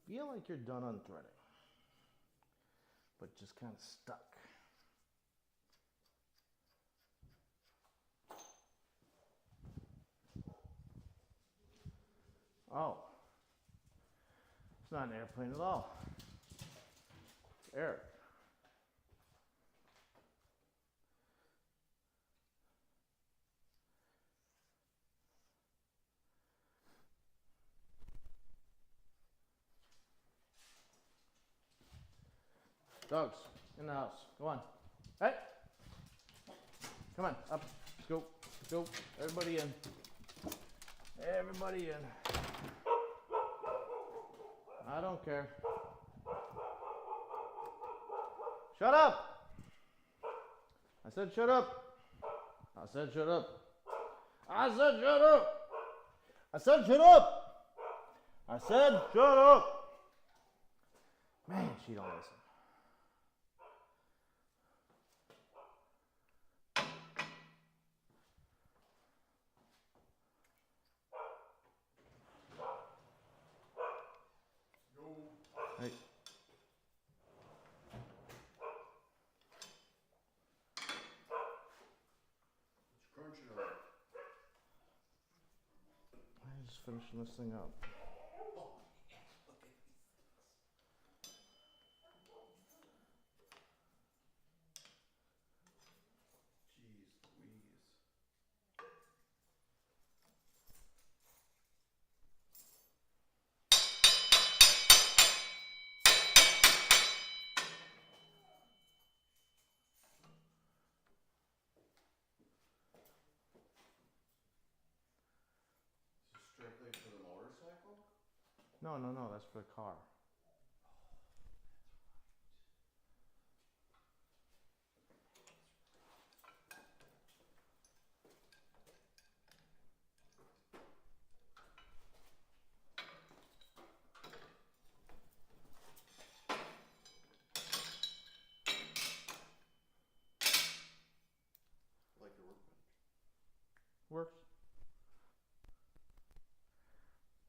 Feel like you're done unthreading, but just kind of stuck. Oh, it's not an airplane at all. It's Eric. Dogs, in the house. Go on. Hey! Come on, up. Let's go. Let's go. Everybody in. Everybody in. I don't care. Shut up! I said shut up. I said shut up. I said shut up. I said shut up. I said shut up. Man, she don't listen. Hey. I'm just finishing this thing up. Strictly for the motorcycle? No, that's for the car. Like your workbench. Works.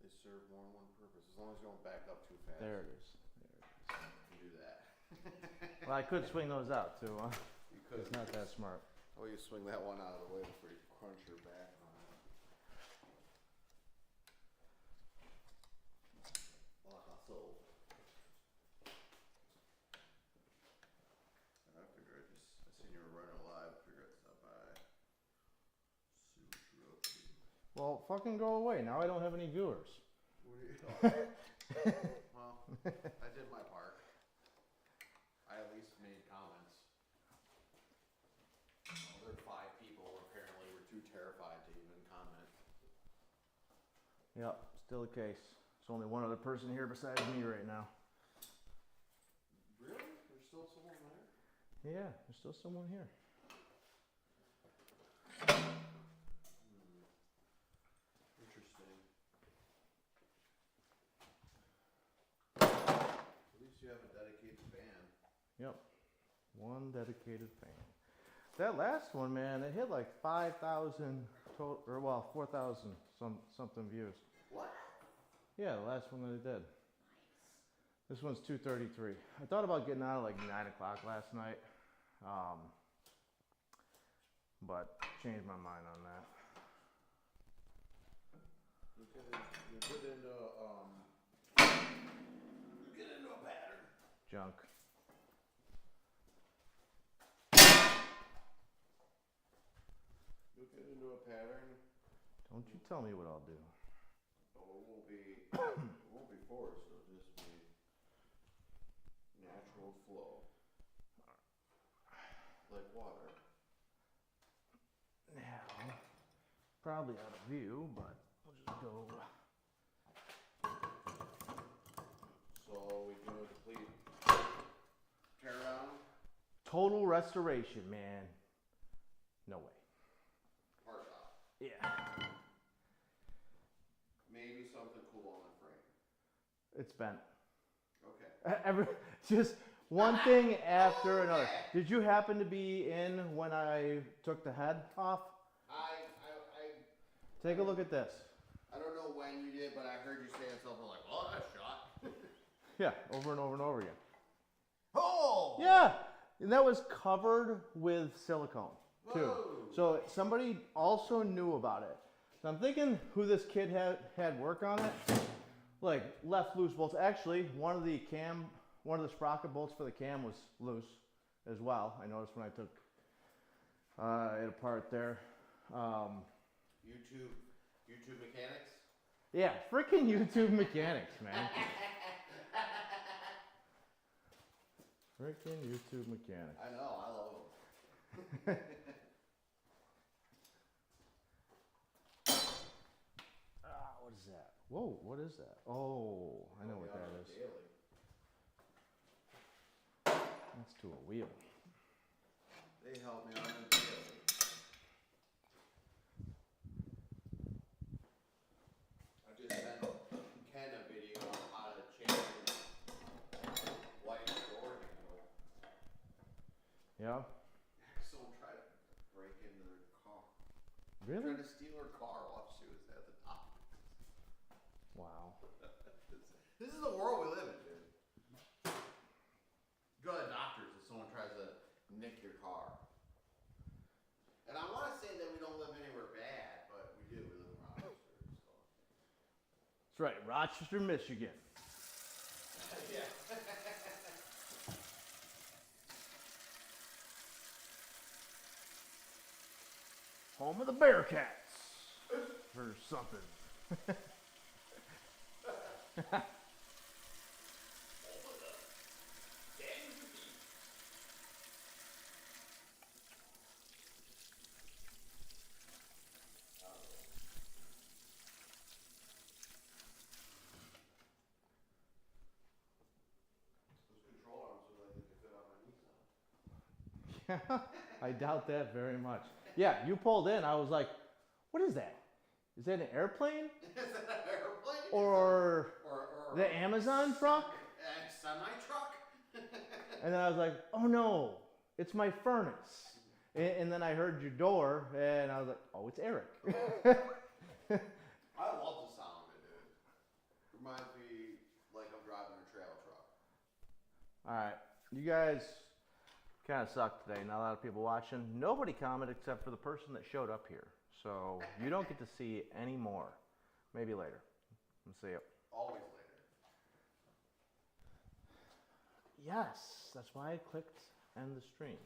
They serve more than one purpose. As long as you don't back up too fast. There it is. You can do that. Well, I could swing those out too, huh? You could. It's not that smart. Oh, you swing that one out of the way before you crunch your back on it. So. I figure I seen you were running live. Figure I'd stop by. See what you're up to. Well, fucking go away. Now I don't have any viewers. What are you? Well, I did my Yep, still the case. There's only one other person here besides me right now. Really? There's still someone there? Yeah, there's still someone here. Interesting. At least you have a dedicated fan. Yep, one dedicated fan. That last one, man, it hit like 5,000 total, or well, 4,000 something views. What? Yeah, the last one that I did. This one's 233. I thought about getting out at like 9 o'clock last night, but changed my mind on that. You get into a pattern. Junk. You get into a pattern. Don't you tell me what I'll do. Oh, it won't be forced. It'll just be natural flow, like water. Now, probably out of view, but we'll just go. So we do a complete tear down. Total restoration, man. No way. Hard top. Yeah. Maybe something cool on the frame. It's bent. Okay. Just one thing after another. Did you happen to be in when I took the head off? Take a look at this. I don't know when you did, but I heard you saying something like, "Oh, that's shot." Yeah, over and over and over again. Oh! Yeah, and that was covered with silicone too. Whoa. So somebody also knew about it. So I'm thinking who this kid had work on it. Like left loose bolts. Actually, one of the sprocket bolts for the cam was loose as well. I noticed when I took it apart there. YouTube mechanics? Yeah, freaking YouTube mechanics, man. Freaking YouTube mechanics. I know, I love them. What is that? Whoa, what is that? Oh, I know what that is. That's to a wheel. They help me on a daily. I just sent Ken a video on how to change wife's door handle. Yeah? Someone tried to break into their car. Really? Trying to steal her car while she was at the top. Wow. This is the world we live in, dude. Go to the doctors if someone tries to nick your car. And I want to say that we don't live anywhere bad, but we do. We live in Rochester. So. That's right, Rochester, Michigan. Yeah. Home of the Bearcats. Or something. I doubt that very much. Yeah, you pulled in. I was like, what is that? Is that an airplane? Is that an airplane? Or the Amazon truck? Semi-truck? And then I was like, oh no, it's my furnace. And then I heard your door, and I was like, oh, it's Eric. I love the sound of it, dude. Reminds me like I'm driving a trailer truck. All right, you guys kind of suck today. Not a lot of people watching. Nobody commented except for the person that showed up here. So you don't get to see any more. Maybe later. We'll see you. Always later. Yes, that's why I clicked end the stream.